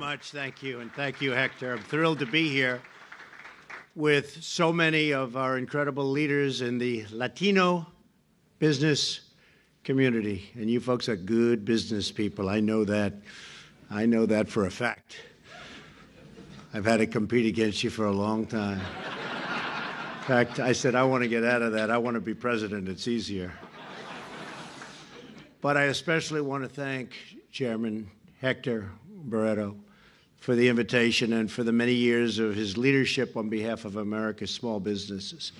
much. Thank you. And thank you, Hector. I'm thrilled to be here with so many of our incredible leaders in the Latino business community. And you folks are good business people. I know that. I know that for a fact. I've had to compete against you for a long time. In fact, I said, I want to get out of that. I want to be president. It's easier. But I especially want to thank Chairman Hector Barreto for the invitation and for the many years of his leadership on behalf of America's small businesses.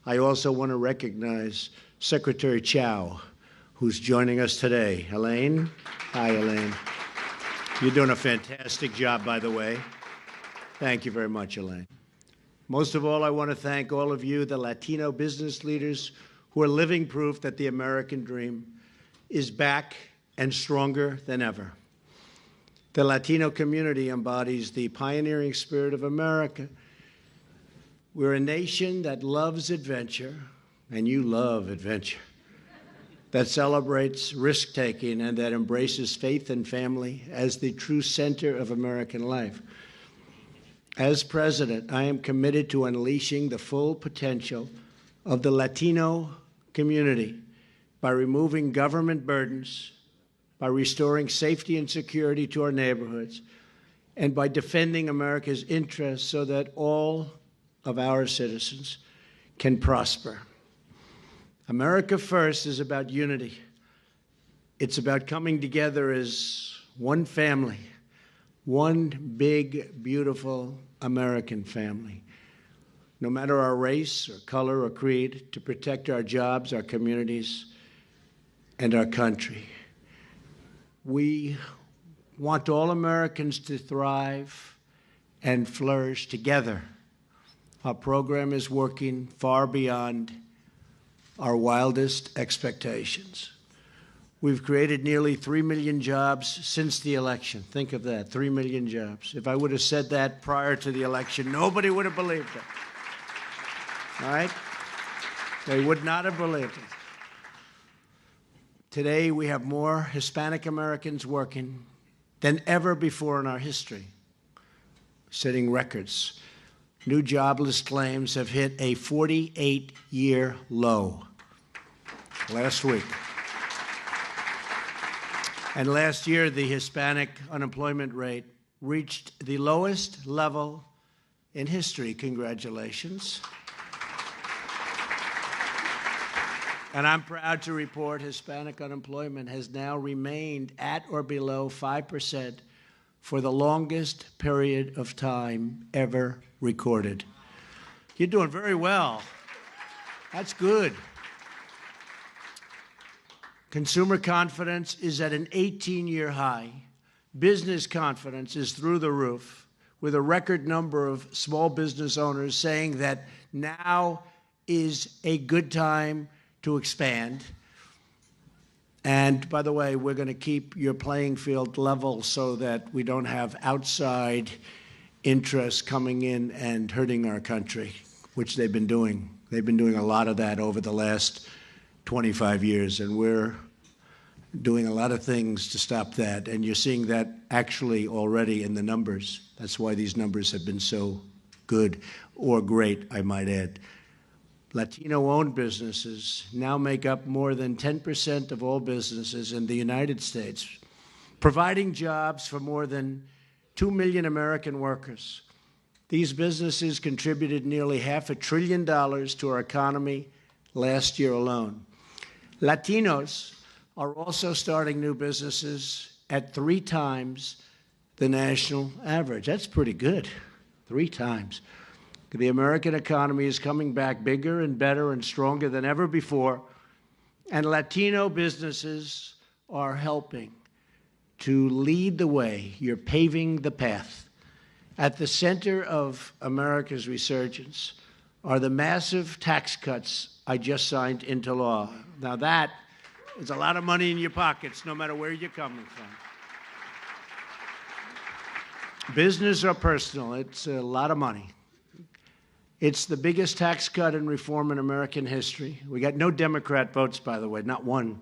I also want to recognize Secretary Chow, who's joining us today. Elaine? Hi, Elaine. You're doing a fantastic job, by the way. Thank you very much, Elaine. Most of all, I want to thank all of you, the Latino business leaders, who are living proof that the American dream is back and stronger than ever. The Latino community embodies the pioneering spirit of America. We're a nation that loves adventure, and you love adventure, that celebrates risk-taking and that embraces faith and family as the true center of American life. As president, I am committed to unleashing the full potential of the Latino community by removing government burdens, by restoring safety and security to our neighborhoods, and by defending America's interests so that all of our citizens can prosper. America First is about unity. It's about coming together as one family, one big, beautiful American family, no matter our race or color or creed, to protect our jobs, our communities, and our country. We want all Americans to thrive and flourish together. Our program is working far beyond our wildest expectations. We've created nearly 3 million jobs since the election. Think of that, 3 million jobs. If I would have said that prior to the election, nobody would have believed it. All right? They would not have believed it. Today, we have more Hispanic Americans working than ever before in our history, setting records. New jobless claims have hit a 48-year low last week. And last year, the Hispanic unemployment rate reached the lowest level in history. Congratulations. And I'm proud to report Hispanic unemployment has now remained at or below 5% for the longest period of time ever recorded. You're doing very well. That's good. Consumer confidence is at an 18-year high. Business confidence is through the roof, with a record number of small business owners saying that now is a good time to expand. And by the way, we're going to keep your playing field level so that we don't have outside interests coming in and hurting our country, which they've been doing. They've been doing a lot of that over the last 25 years, and we're doing a lot of things to stop that. And you're seeing that actually already in the numbers. That's why these numbers have been so good, or great, I might add. Latino-owned businesses now make up more than 10% of all businesses in the United States, providing jobs for more than 2 million American workers. These businesses contributed nearly $500 billion to our economy last year alone. Latinos are also starting new businesses at 3 times the national average. That's pretty good, 3 times. The American economy is coming back bigger and better and stronger than ever before, and Latino businesses are helping to lead the way. You're paving the path. At the center of America's resurgence are the massive tax cuts I just signed into law. Now that is a lot of money in your pockets, no matter where you're coming from. Business or personal, it's a lot of money. It's the biggest tax cut and reform in American history. We got no Democrat votes, by the way, not one.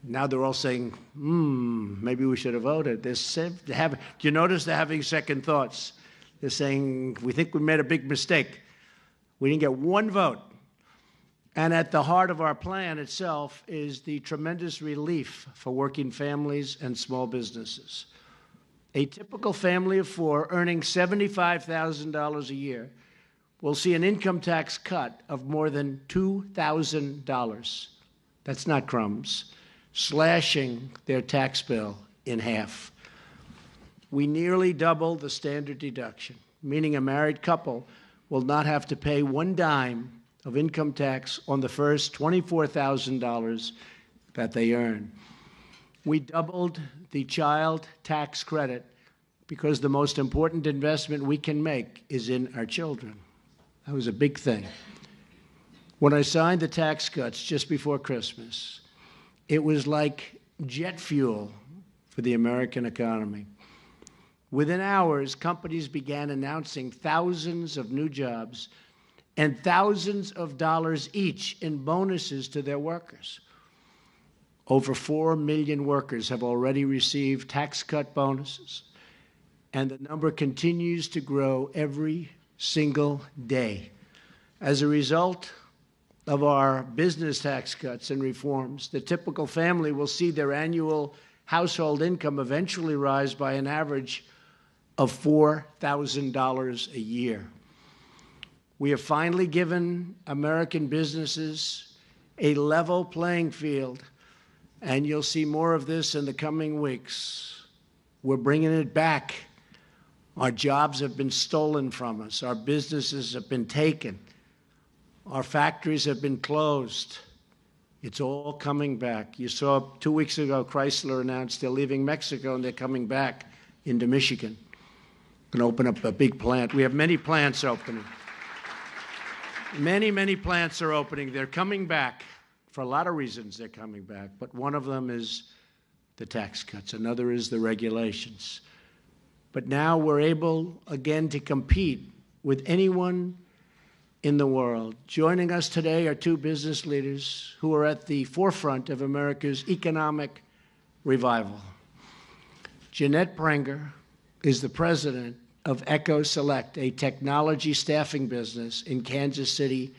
Now they're all saying, maybe we should have voted. Do you notice they're having second thoughts? They're saying, we think we made a big mistake. We didn't get one vote. And at the heart of our plan itself is the tremendous relief for working families and small businesses. A typical family of four earning $75,000 a year will see an income tax cut of more than $2,000. That's not crumbs. Slashing their tax bill in half. We nearly doubled the standard deduction, meaning a married couple will not have to pay one dime of income tax on the first $24,000 that they earn. We doubled the child tax credit because the most important investment we can make is in our children. That was a big thing. When I signed the tax cuts just before Christmas, it was like jet fuel for the American economy. Within hours, companies began announcing thousands of new jobs and thousands of dollars each in bonuses to their workers. Over 4 million workers have already received tax cut bonuses, and the number continues to grow every single day. As a result of our business tax cuts and reforms, the typical family will see their annual household income eventually rise by an average of $4,000 a year. We have finally given American businesses a level playing field, and you'll see more of this in the coming weeks. We're bringing it back. Our jobs have been stolen from us. Our businesses have been taken. Our factories have been closed. It's all coming back. You saw 2 weeks ago, Chrysler announced they're leaving Mexico and they're coming back into Michigan. Going to open up a big plant. We have many plants opening. Many plants are opening. They're coming back. For a lot of reasons they're coming back, but one of them is the tax cuts. Another is the regulations. But now we're able, again, to compete with anyone in the world. Joining us today are two business leaders who are at the forefront of America's economic revival. Jeanette Prenger is the president of Echo Select, a technology staffing business in Kansas City,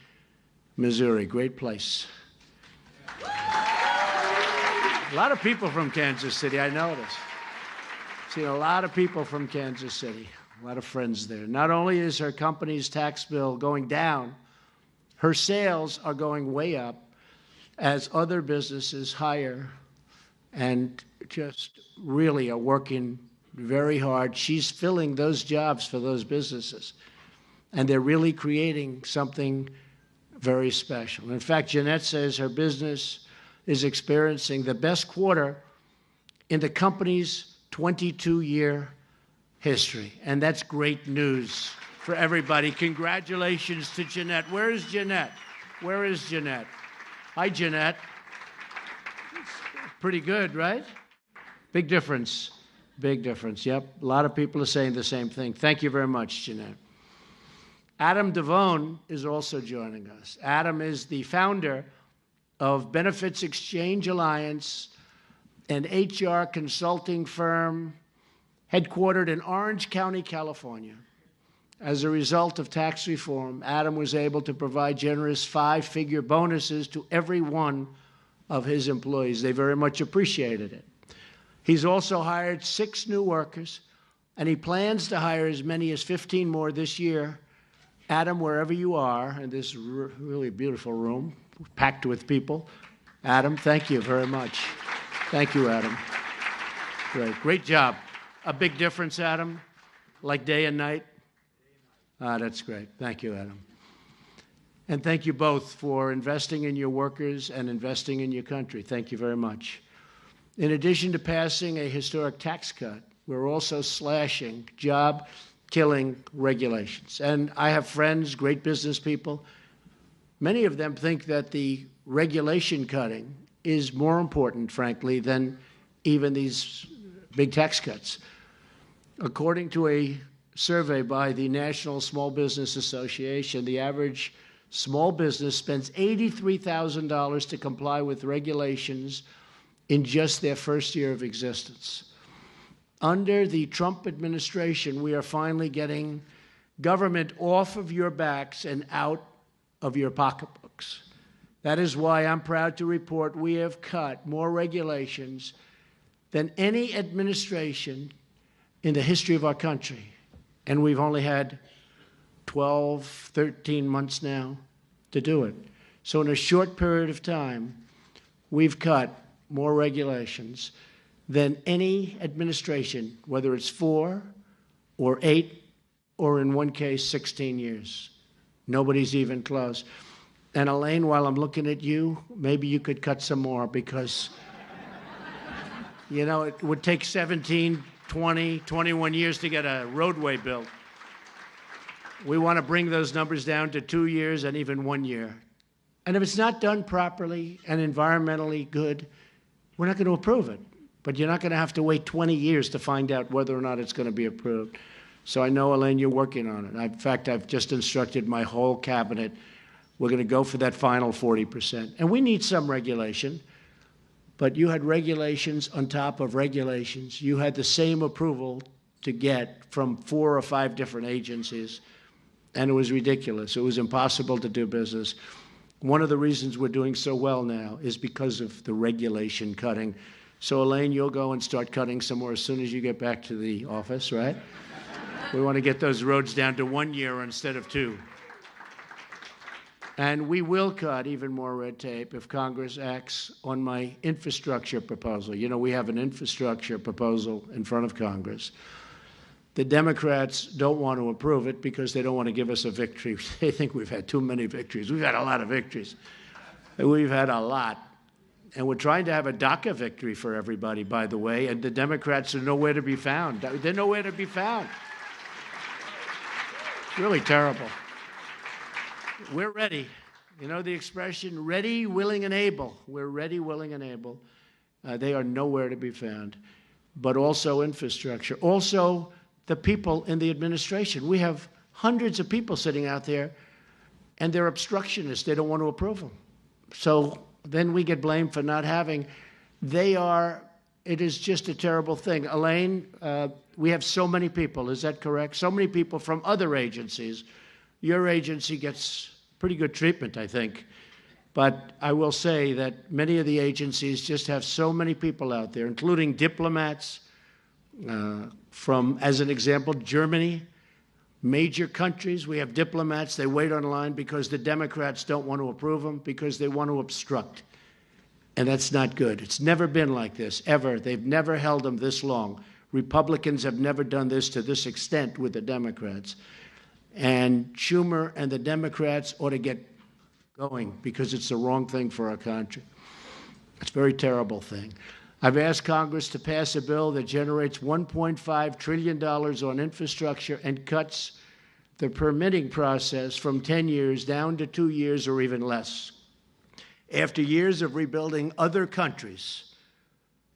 Missouri. Great place. A lot of people from Kansas City, I noticed. Seen a lot of people from Kansas City, a lot of friends there. Not only is her company's tax bill going down, her sales are going way up as other businesses hire and just really are working very hard. She's filling those jobs for those businesses, and they're really creating something very special. In fact, Jeanette says her business is experiencing the best quarter in the company's 22-year history. And that's great news for everybody. Congratulations to Jeanette. Where is Jeanette? Where is Jeanette? Hi, Jeanette. Pretty good, right? Big difference. Big difference. Yep. A lot of people are saying the same thing. Thank you very much, Jeanette. Adam Devone is also joining us. Adam is the founder of Benefits Exchange Alliance, an HR consulting firm headquartered in Orange County, California. As a result of tax reform, Adam was able to provide generous 5-figure bonuses to every one of his employees. They very much appreciated it. He's also hired 6 new workers, and he plans to hire as many as 15 more this year. Adam, wherever you are, in this really beautiful room, packed with people. Adam, thank you very much. Thank you, Adam. Great job. A big difference, Adam? Like day and night? That's great. Thank you, Adam. And thank you both for investing in your workers and investing in your country. Thank you very much. In addition to passing a historic tax cut, we're also slashing job-killing regulations. And I have friends, great business people. Many of them think that the regulation cutting is more important, frankly, than even these big tax cuts. According to a survey by the National Small Business Association, the average small business spends $83,000 to comply with regulations in just their first year of existence. Under the Trump administration, we are finally getting government off of your backs and out of your pocketbooks. That is why I'm proud to report we have cut more regulations than any administration in the history of our country. And we've only had 12, 13 months now to do it. So in a short period of time, we've cut more regulations than any administration, whether it's 4 or 8 or in one case 16 years. Nobody's even close. And Elaine, while I'm looking at you, maybe you could cut some more because, you know, it would take 17, 20, 21 years to get a roadway built. We want to bring those numbers down to 2 years and even 1 year. And if it's not done properly and environmentally good, we're not going to approve it. But you're not going to have to wait 20 years to find out whether or not it's going to be approved. So I know, Elaine, you're working on it. In fact, I've just instructed my whole cabinet. We're going to go for that final 40%. And we need some regulation. But you had regulations on top of regulations. You had the same approval to get from 4 or 5 different agencies. And it was ridiculous. It was impossible to do business. One of the reasons we're doing so well now is because of the regulation cutting. So, Elaine, you'll go and start cutting some more as soon as you get back to the office, right? We want to get those roads down to 1 year instead of 2. And we will cut even more red tape if Congress acts on my infrastructure proposal. You know, we have an infrastructure proposal in front of Congress. The Democrats don't want to approve it because they don't want to give us a victory. They think we've had too many victories. We've had a lot of victories. We've had a lot. And we're trying to have a DACA victory for everybody, by the way, and the Democrats are nowhere to be found. They're nowhere to be found. It's really terrible. We're ready. You know the expression, ready, willing, and able. We're ready, willing, and able. They are nowhere to be found. But also infrastructure. Also the people in the administration. We have hundreds of people sitting out there, and they're obstructionists. They don't want to approve them. So then we get blamed for not having. It is just a terrible thing. Elaine, we have so many people, is that correct? So many people from other agencies. Your agency gets pretty good treatment, I think. But I will say that many of the agencies just have so many people out there, including diplomats from, as an example, Germany, major countries. We have diplomats. They wait online because the Democrats don't want to approve them because they want to obstruct. And that's not good. It's never been like this, ever. They've never held them this long. Republicans have never done this to this extent with the Democrats. And Schumer and the Democrats ought to get going because it's the wrong thing for our country. It's a very terrible thing. I've asked Congress to pass a bill that generates $1.5 trillion on infrastructure and cuts the permitting process from 10 years down to 2 years or even less. After years of rebuilding other countries,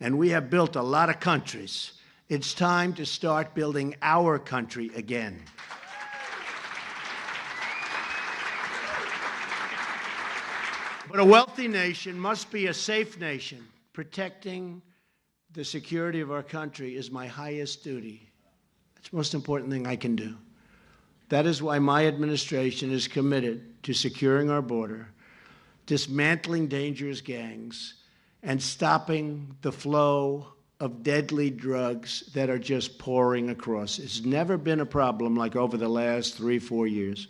and we have built a lot of countries, it's time to start building our country again. But a wealthy nation must be a safe nation. Protecting the security of our country is my highest duty. It's the most important thing I can do. That is why my administration is committed to securing our border, dismantling dangerous gangs, and stopping the flow of deadly drugs that are just pouring across. It's never been a problem like over the last 3-4 years.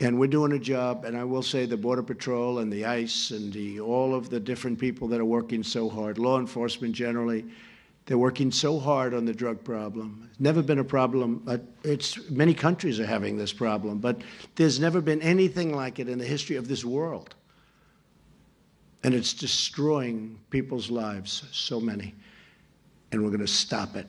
And we're doing a job, and I will say the Border Patrol and the ICE and all of the different people that are working so hard, law enforcement generally, they're working so hard on the drug problem. It's never been a problem. Many countries are having this problem, but there's never been anything like it in the history of this world. And it's destroying people's lives, so many. And we're going to stop it.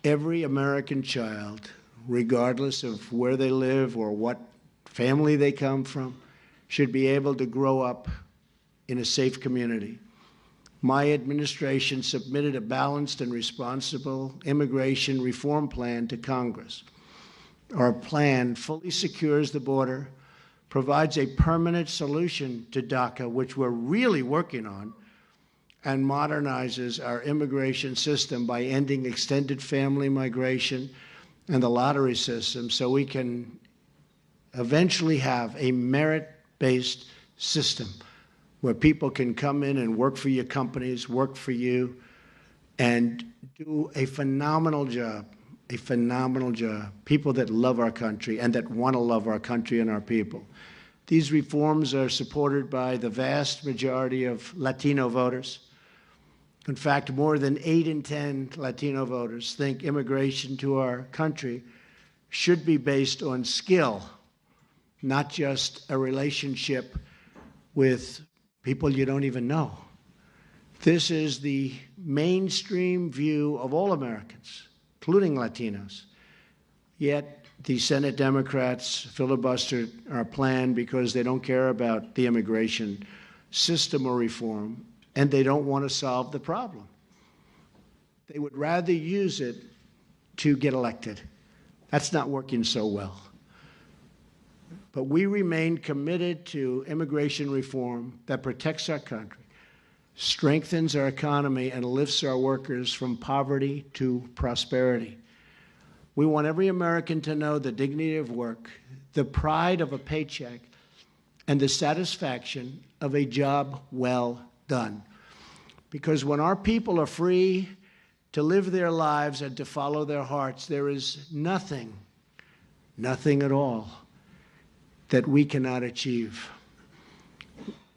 Every American child, regardless of where they live or what family they come from, should be able to grow up in a safe community. My administration submitted a balanced and responsible immigration reform plan to Congress. Our plan fully secures the border, provides a permanent solution to DACA, which we're really working on, and modernizes our immigration system by ending extended family migration and the lottery system so we can eventually have a merit-based system where people can come in and work for your companies, work for you, and do a phenomenal job, people that love our country and that want to love our country and our people. These reforms are supported by the vast majority of Latino voters. In fact, more than 8 in 10 Latino voters think immigration to our country should be based on skill, not just a relationship with people you don't even know. This is the mainstream view of all Americans, including Latinos. Yet the Senate Democrats filibustered our plan because they don't care about the immigration system or reform, and they don't want to solve the problem. They would rather use it to get elected. That's not working so well. But we remain committed to immigration reform that protects our country, strengthens our economy, and lifts our workers from poverty to prosperity. We want every American to know the dignity of work, the pride of a paycheck, and the satisfaction of a job well done. Because when our people are free to live their lives and to follow their hearts, there is nothing at all that we cannot achieve.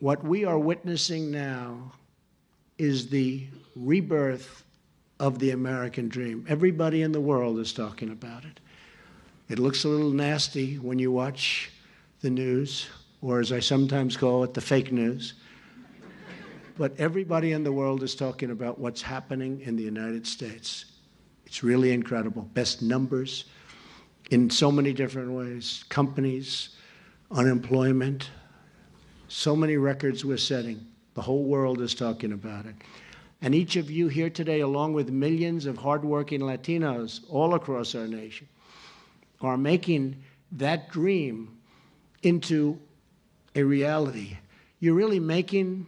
What we are witnessing now is the rebirth of the American dream. Everybody in the world is talking about it. It looks a little nasty when you watch the news, or as I sometimes call it, the fake news. But everybody in the world is talking about what's happening in the United States. It's really incredible. Best numbers in so many different ways. Companies, unemployment, so many records we're setting. The whole world is talking about it. And each of you here today, along with millions of hardworking Latinos all across our nation, are making that dream into a reality. You're really making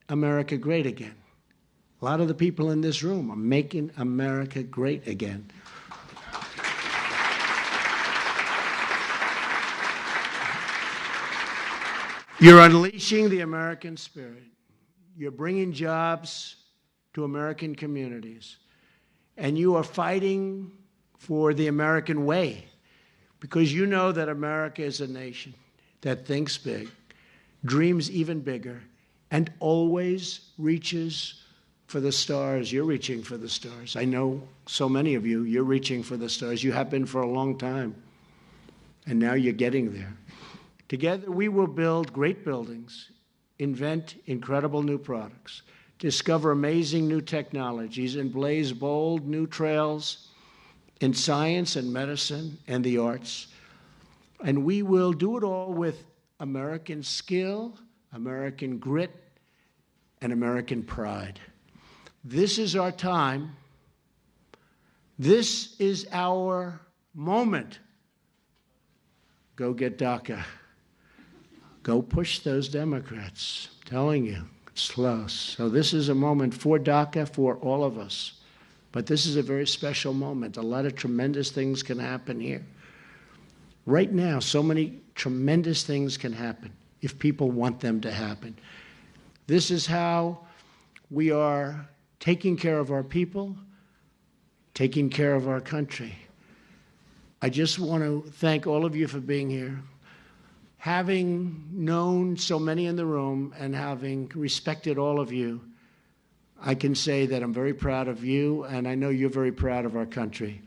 America great again. A lot of the people in this room are making America great again. You're unleashing the American spirit. You're bringing jobs to American communities. And you are fighting for the American way, because you know that America is a nation that thinks big, dreams even bigger, and always reaches for the stars. You're reaching for the stars. I know so many of you, you're reaching for the stars. You have been for a long time, and now you're getting there. Together, we will build great buildings, invent incredible new products, discover amazing new technologies, and blaze bold new trails in science and medicine and the arts. And we will do it all with American skill, American grit, and American pride. This is our time. This is our moment. Go get DACA. Go push those Democrats. I'm telling you, it's close. So this is a moment for DACA, for all of us. But this is a very special moment. A lot of tremendous things can happen here. Right now, so many tremendous things can happen if people want them to happen. This is how we are taking care of our people, taking care of our country. I just want to thank all of you for being here. Having known so many in the room and having respected all of you, I can say that I'm very proud of you, and I know you're very proud of our country.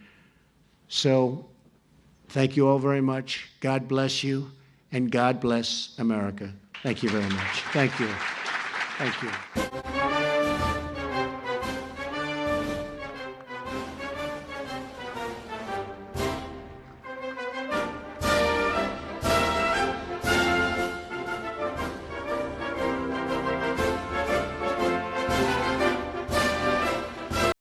So thank you all very much. God bless you, and God bless America. Thank you very much. Thank you. Thank you.